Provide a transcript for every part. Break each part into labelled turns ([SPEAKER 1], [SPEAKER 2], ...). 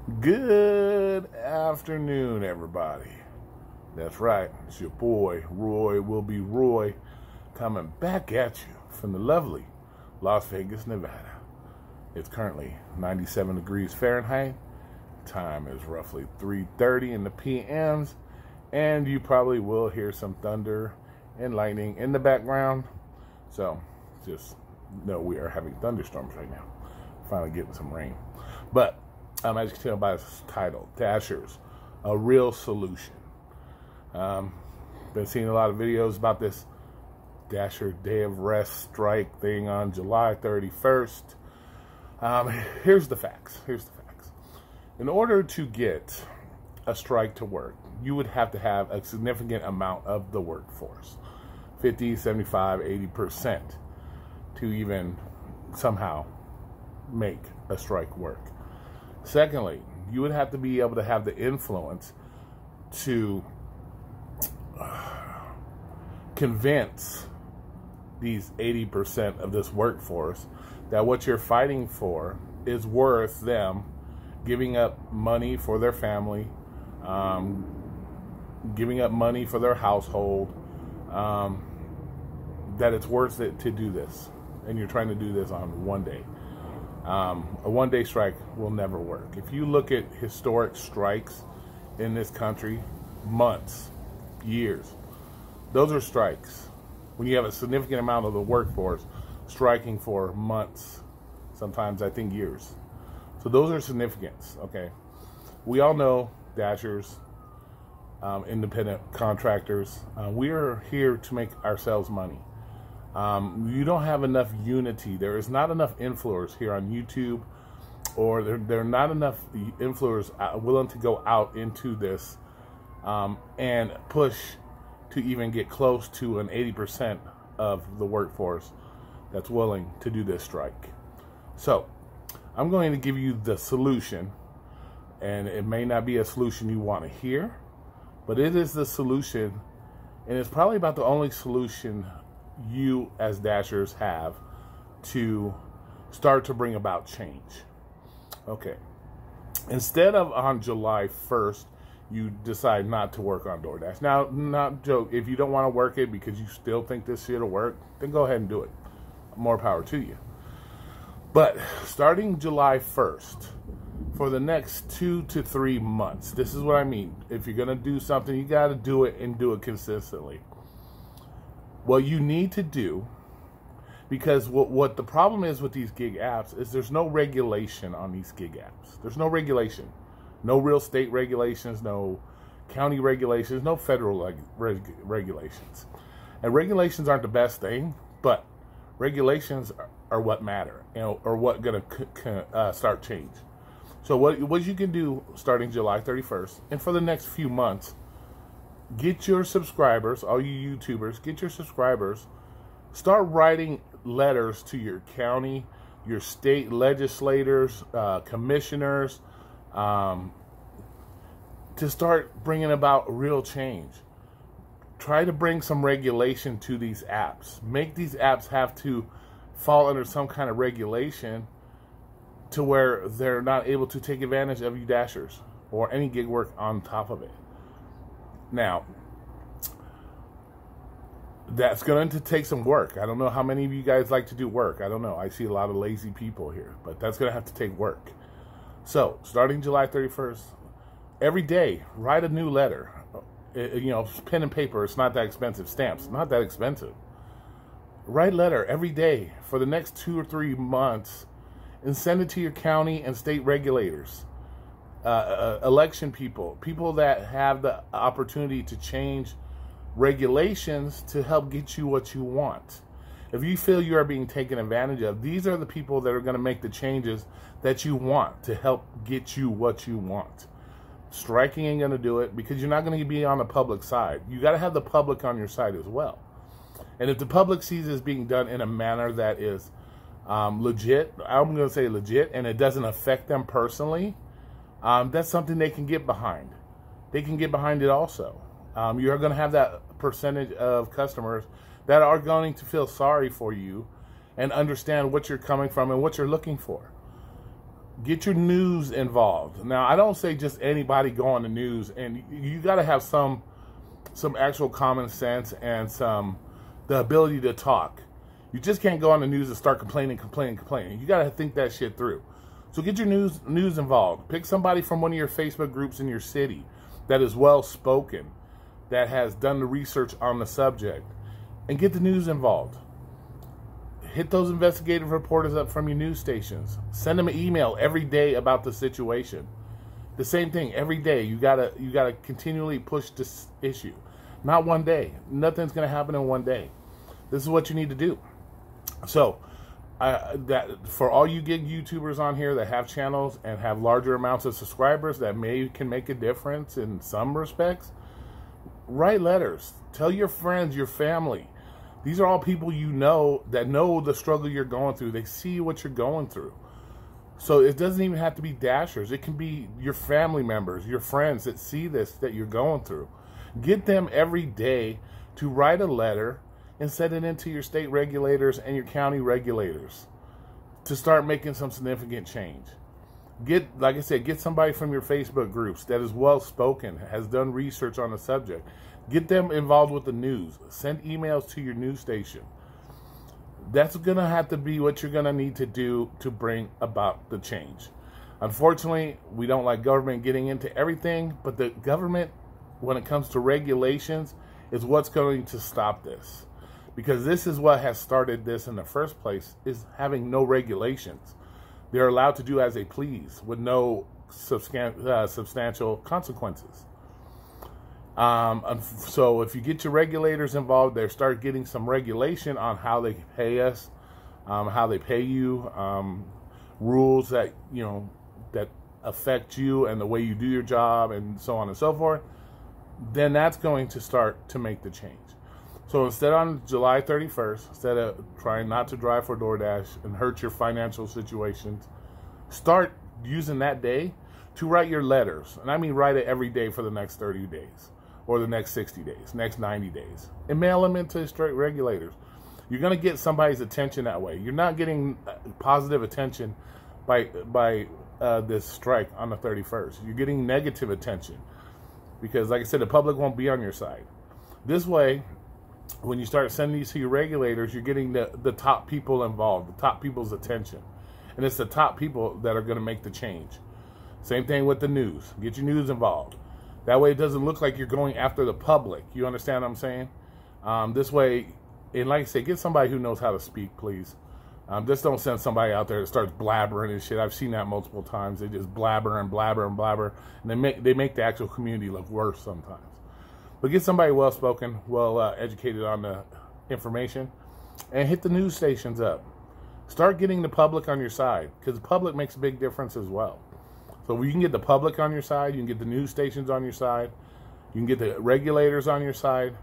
[SPEAKER 1] Good afternoon, everybody. That's right. It's your boy, Roy Will Be Roy, coming back at you from the lovely Las Vegas, Nevada. It's currently 97 degrees Fahrenheit. Time is roughly 3:30 in the PMs, and you probably will hear some thunder and lightning in the background. So just know we are having thunderstorms right now. Finally getting some rain. But as you can tell by this title, Dashers, a real solution. Been seeing a lot of videos about this Dasher Day of Rest strike thing on July 31st. Here's the facts. In order to get a strike to work, you would have to have a significant amount of the workforce, 50, 75, 80%, to even somehow make a strike work. Secondly, you would have to be able to have the influence to convince these 80% of this workforce that what you're fighting for is worth them giving up money for their family, giving up money for their household, that it's worth it to do this. And you're trying to do this on one day. A one-day strike will never work. If you look at historic strikes in this country, months, years, those are strikes. When you have a significant amount of the workforce striking for months, sometimes I think years. So those are significant, okay? We all know Dashers, independent contractors. We are here to make ourselves money. You don't have enough unity. There is not enough influencers here on YouTube, or there are not enough influencers willing to go out into this and push to even get close to an 80% of the workforce that's willing to do this strike. So I'm going to give you the solution, and it may not be a solution you want to hear, but it is the solution, and it's probably about the only solution you as Dashers have to start to bring about change. Okay. Instead of on July 1st, you decide not to work on DoorDash. Now, not joke, if you don't want to work it because you still think this shit'll work, then go ahead and do it. More power to you. But starting July 1st, for the next 2 to 3 months, this is what I mean. If you're going to do something, you got to do it and do it consistently. What you need to do, because what the problem is with these gig apps is there's no regulation on these gig apps. There's no regulation. No real state regulations, no county regulations, no federal regulations. And regulations aren't the best thing, but regulations are what matter, or what going to start change. So what you can do starting July 31st, and for the next few months, get your subscribers, all you YouTubers, get your subscribers, start writing letters to your county, your state legislators, commissioners, to start bringing about real change. Try to bring some regulation to these apps. Make these apps have to fall under some kind of regulation to where they're not able to take advantage of you Dashers or any gig work on top of it. Now, that's going to take some work. I don't know how many of you guys like to do work. I don't know. I see a lot of lazy people here, but that's going to have to take work. So, starting July 31st, every day, write a new letter. Pen and paper, it's not that expensive. Stamps, not that expensive. Write a letter every day for the next 2 or 3 months and send it to your county and state regulators. Election people that have the opportunity to change regulations to help get you what you want. If you feel you are being taken advantage of, these are the people that are going to make the changes that you want to help get you what you want. Striking ain't going to do it because you're not going to be on the public side. You got to have the public on your side as well. And if the public sees this being done in a manner that is legit, I'm going to say legit, and it doesn't affect them personally, that's something they can get behind. They can get behind it also. You're going to have that percentage of customers that are going to feel sorry for you and understand what you're coming from and what you're looking for. Get your news involved. Now, I don't say just anybody go on the news, and you got to have some actual common sense and the ability to talk. You just can't go on the news and start complaining. You got to think that shit through. So get your news involved. Pick somebody from one of your Facebook groups in your city that is well spoken, that has done the research on the subject, and get the news involved. Hit those investigative reporters up from your news stations. Send them an email every day about the situation. The same thing every day. You gotta continually push this issue. Not one day. Nothing's gonna happen in one day. This is what you need to do. So, that for all you gig YouTubers on here that have channels and have larger amounts of subscribers that can make a difference in some respects, write letters. Tell your friends, your family. These are all people you know that know the struggle you're going through. They see what you're going through. So it doesn't even have to be dashers. It can be your family members, your friends that see this, that you're going through. Get them every day to write a letter and send it into your state regulators and your county regulators to start making some significant change. Like I said, get somebody from your Facebook groups that is well spoken, has done research on the subject. Get them involved with the news. Send emails to your news station. That's going to have to be what you're going to need to do to bring about the change. Unfortunately, we don't like government getting into everything, but the government, when it comes to regulations, is what's going to stop this. Because this is what has started this in the first place, is having no regulations. They're allowed to do as they please with no substantial consequences. So if you get your regulators involved, they start getting some regulation on how they pay us, how they pay you, rules that, that affect you and the way you do your job and so on and so forth, then that's going to start to make the change. So instead on July 31st, instead of trying not to drive for DoorDash and hurt your financial situations, start using that day to write your letters. And I mean write it every day for the next 30 days. Or the next 60 days, next 90 days. And mail them into straight regulators. You're going to get somebody's attention that way. You're not getting positive attention by this strike on the 31st. You're getting negative attention. Because, like I said, the public won't be on your side. This way, when you start sending these to your regulators, you're getting the top people involved, the top people's attention. And it's the top people that are going to make the change. Same thing with the news. Get your news involved. That way it doesn't look like you're going after the public. You understand what I'm saying? This way, and like I say, get somebody who knows how to speak, please. Just don't send somebody out there that starts blabbering and shit. I've seen that multiple times. They just blabber and blabber and blabber. And they make the actual community look worse sometimes. But get somebody well-spoken, well-educated on the information. And hit the news stations up. Start getting the public on your side. Because the public makes a big difference as well. So you can get the public on your side, you can get the news stations on your side, you can get the regulators on your side.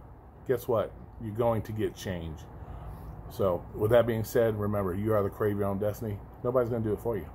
[SPEAKER 1] Guess what? You're going to get change. So with that being said, remember, you are the creator of your own destiny. Nobody's going to do it for you.